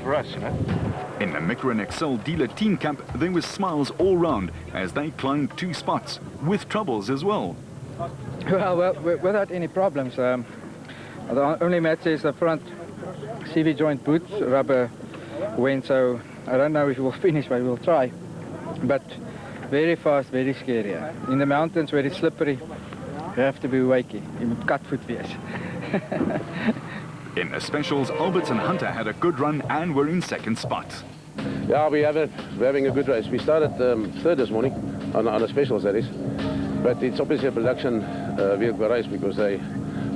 for us, you know. In the Micron XL dealer team camp, there was smiles all round as they climbed 2 spots, with troubles as well. Well, without any problems. The only match is the front CV joint boots, rubber went, so I don't know if we'll finish, but we'll try. But very fast, very scary. In the mountains where it's slippery, you have to be wakey. You must cut foot wees. In the specials, Alberts and Hunter had a good run and were in 2nd spot. Yeah, we're having a good race. We started 3rd this morning on the specials, that is. But it's obviously a production vehicle race because they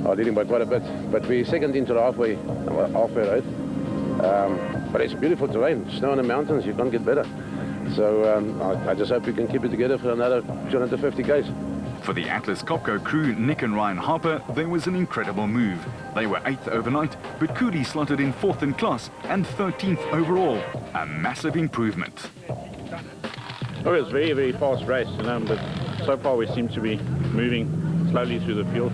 are leading by quite a bit. But we're 2nd into the halfway road. But it's beautiful terrain. Snow in the mountains, you can't get better. So I just hope we can keep it together for another 250 k's. For the Atlas Copco crew, Nick and Ryan Harper, there was an incredible move. They were 8th overnight, but Cooley slotted in 4th in class and 13th overall. A massive improvement. Oh, it was a very, very fast race, you know, but so far we seem to be moving slowly through the field.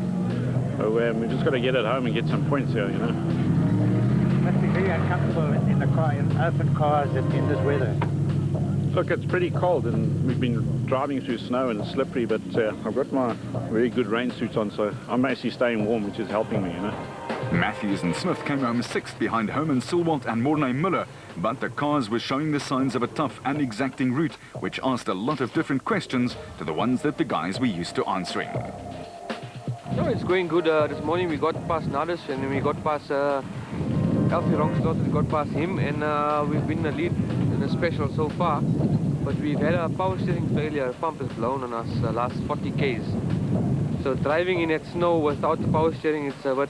So we've just got to get it home and get some points here, you know. It must be very uncomfortable in the car, in open cars in this weather. Look, it's pretty cold and we've been driving through snow and it's slippery, but I've got my very good rain suits on, so I'm actually staying warm, which is helping me, you know. Matthews and Smith came home 6th behind Herman Silwalt and Mornay Muller, but the cars were showing the signs of a tough and exacting route, which asked a lot of different questions to the ones that the guys were used to answering. No, it's going good. This morning we got past Nardis and we got past Alfie Rongslot, we got past him, and we've been the lead in the special so far. But we've had a power steering failure. A pump has blown on us the last 40 k's. So driving in that snow without the power steering, it's a bit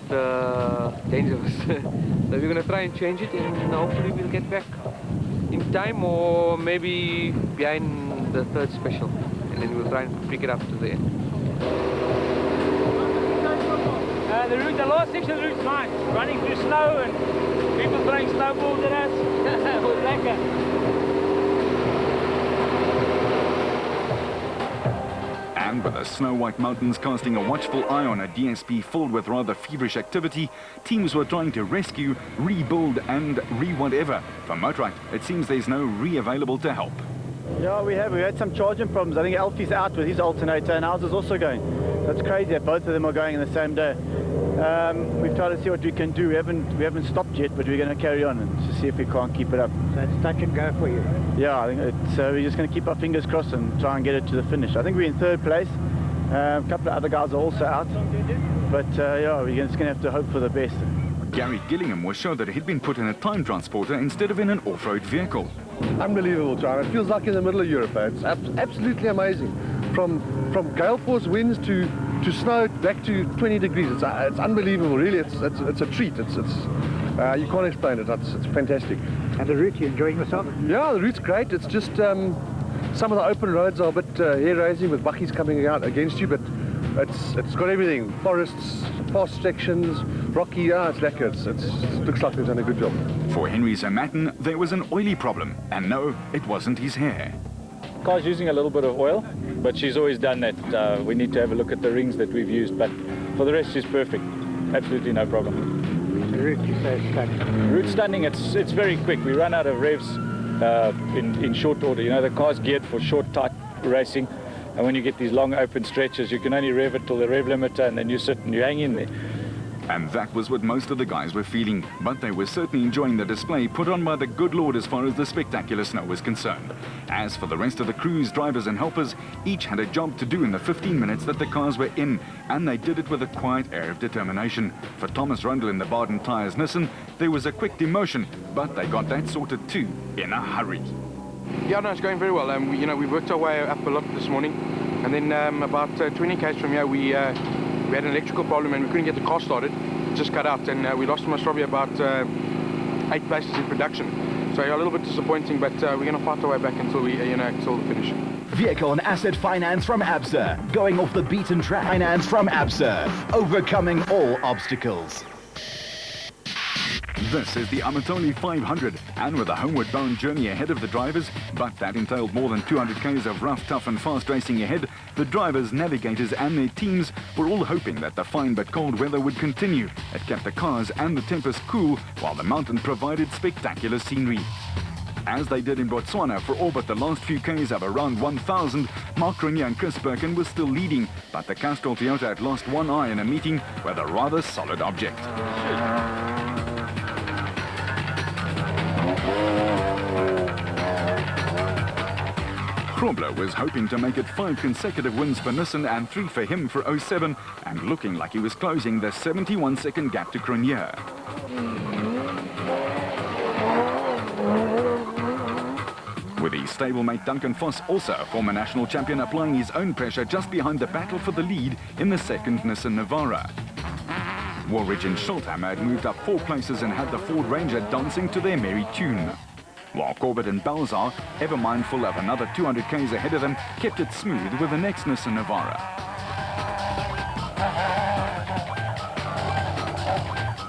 dangerous. So we're going to try and change it, and hopefully we'll get back in time, or maybe behind the 3rd special, and then we'll try and pick it up to the end. The last section of the route's nice. Running through snow and people throwing snowballs at us. It was lekker. And with the snow-white mountains casting a watchful eye on a DSP filled with rather feverish activity, teams were trying to rescue, rebuild and re-whatever. For Motorite, it seems there's no re-available to help. Yeah, we had some charging problems. I think Alfie's out with his alternator and ours is also going. That's crazy that both of them are going in the same day. We've tried to see what we can do. We haven't stopped yet, but we're going to carry on and just see if we can't keep it up. So it's touch and go for you. Yeah, I think we're just going to keep our fingers crossed and try and get it to the finish. I think we're in 3rd place. A couple of other guys are also out, but yeah, we're just going to have to hope for the best. Gary Gillingham was sure that he'd been put in a time transporter instead of in an off-road vehicle. Unbelievable, John. It feels like in the middle of Europe. It's absolutely amazing. From gale force winds to snow back to 20 degrees. It's unbelievable, really. It's a treat. You can't explain it. It's fantastic. And the route, you enjoying yourself? Yeah, the route's great. It's just some of the open roads are a bit hair-raising with buckies coming out against you, but it's got everything. Forests, fast sections, rocky. Yeah, it's lekker. It looks like they've done a good job. For Henry Zamatin, there was an oily problem, and no, it wasn't his hair. Car's using a little bit of oil, but she's always done that. We need to have a look at the rings that we've used, but for the rest she's perfect. Absolutely no problem. The route, you say, is stunning. Route stunning, it's very quick. We run out of revs in short order. You know, the car's geared for short, tight racing, and when you get these long open stretches, you can only rev it till the rev limiter, and then you sit and you hang in there. And that was what most of the guys were feeling, but they were certainly enjoying the display put on by the good Lord as far as the spectacular snow was concerned. As for the rest of the crews, drivers and helpers, each had a job to do in the 15 minutes that the cars were in, and they did it with a quiet air of determination. For Thomas Rundle in the Baden Tyres Nissan, there was a quick demotion, but they got that sorted too, in a hurry. Yeah, no, it's going very well. We worked our way up a lot this morning, and then about 20 k's from here, we had an electrical problem and we couldn't get the car started. It just cut out, and we lost probably about 8 places in production. So yeah, a little bit disappointing, but we're going to fight our way back until until the finish. Vehicle and asset finance from ABSA. Going off the beaten track. Finance from ABSA. Overcoming all obstacles. This is the Amathole 500, and with a homeward-bound journey ahead of the drivers, but that entailed more than 200 k's of rough, tough and fast racing ahead, the drivers, navigators and their teams were all hoping that the fine but cold weather would continue. It kept the cars and the tempest cool, while the mountain provided spectacular scenery. As they did in Botswana for all but the last few k's of around 1,000, Mark Grenier and Chris Birkin were still leading, but the Castrol Toyota had lost one eye in a meeting with a rather solid object. Grobler was hoping to make it 5 consecutive wins for Nissan and 3 for him for 07, and looking like he was closing the 71-second gap to Grenier. With his stablemate Duncan Voss, also a former national champion, applying his own pressure just behind the battle for the lead in the second Nissan Navara. Woolridge and Schultheimer had moved up 4 places and had the Ford Ranger dancing to their merry tune. While Corbett and Balzar, ever mindful of another 200 k's ahead of them, kept it smooth with the next Nissan Navara.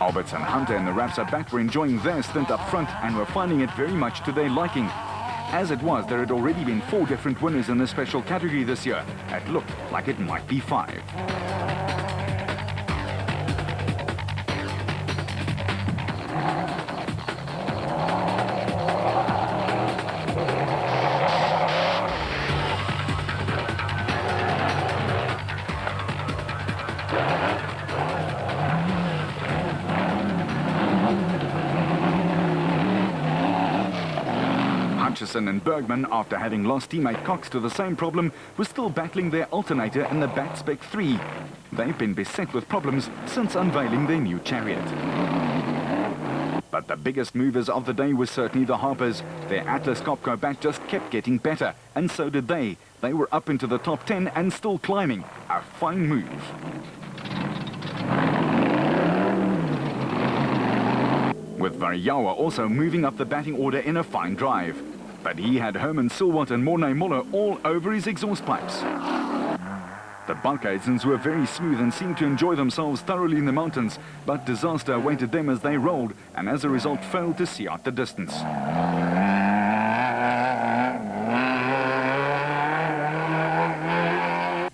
Alberts and Hunter and the Rapsa back were enjoying their stint up front and were finding it very much to their liking. As it was, there had already been 4 different winners in this special category this year. It looked like it might be 5. Hutchison and Bergman, after having lost teammate Cox to the same problem, were still battling their alternator in the Bat Spec 3. They've been beset with problems since unveiling their new chariot. But the biggest movers of the day were certainly the Harpers. Their Atlas Copco bat just kept getting better, and so did they. They were up into the top 10 and still climbing. A fine move. With Variawa also moving up the batting order in a fine drive. But he had Herman Silwat and Mornay Muller all over his exhaust pipes. The Balkhaisens were very smooth and seemed to enjoy themselves thoroughly in the mountains, but disaster awaited them as they rolled, and as a result failed to see out the distance.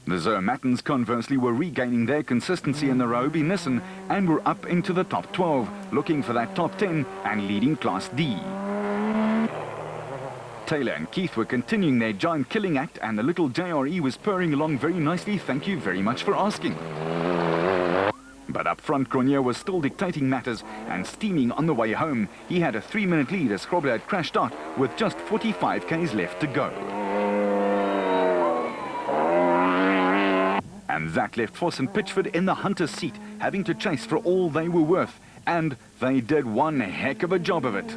The Zermattens, conversely, were regaining their consistency in the Ryobi Nissan and were up into the top 12, looking for that top 10 and leading Class D. Taylor and Keith were continuing their giant killing act, and the little JRE was purring along very nicely, thank you very much for asking. But up front, Grenier was still dictating matters and steaming on the way home. He had a 3-minute lead as Grobler had crashed out with just 45 k's left to go. And that left Voss and Pitchford in the Hunter's seat, having to chase for all they were worth. And they did one heck of a job of it.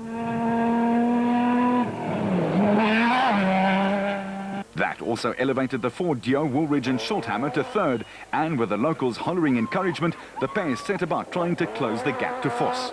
That also elevated the Ford duo Woolridge and Schultheimer to 3rd, and with the locals hollering encouragement, the pair set about trying to close the gap to Voss.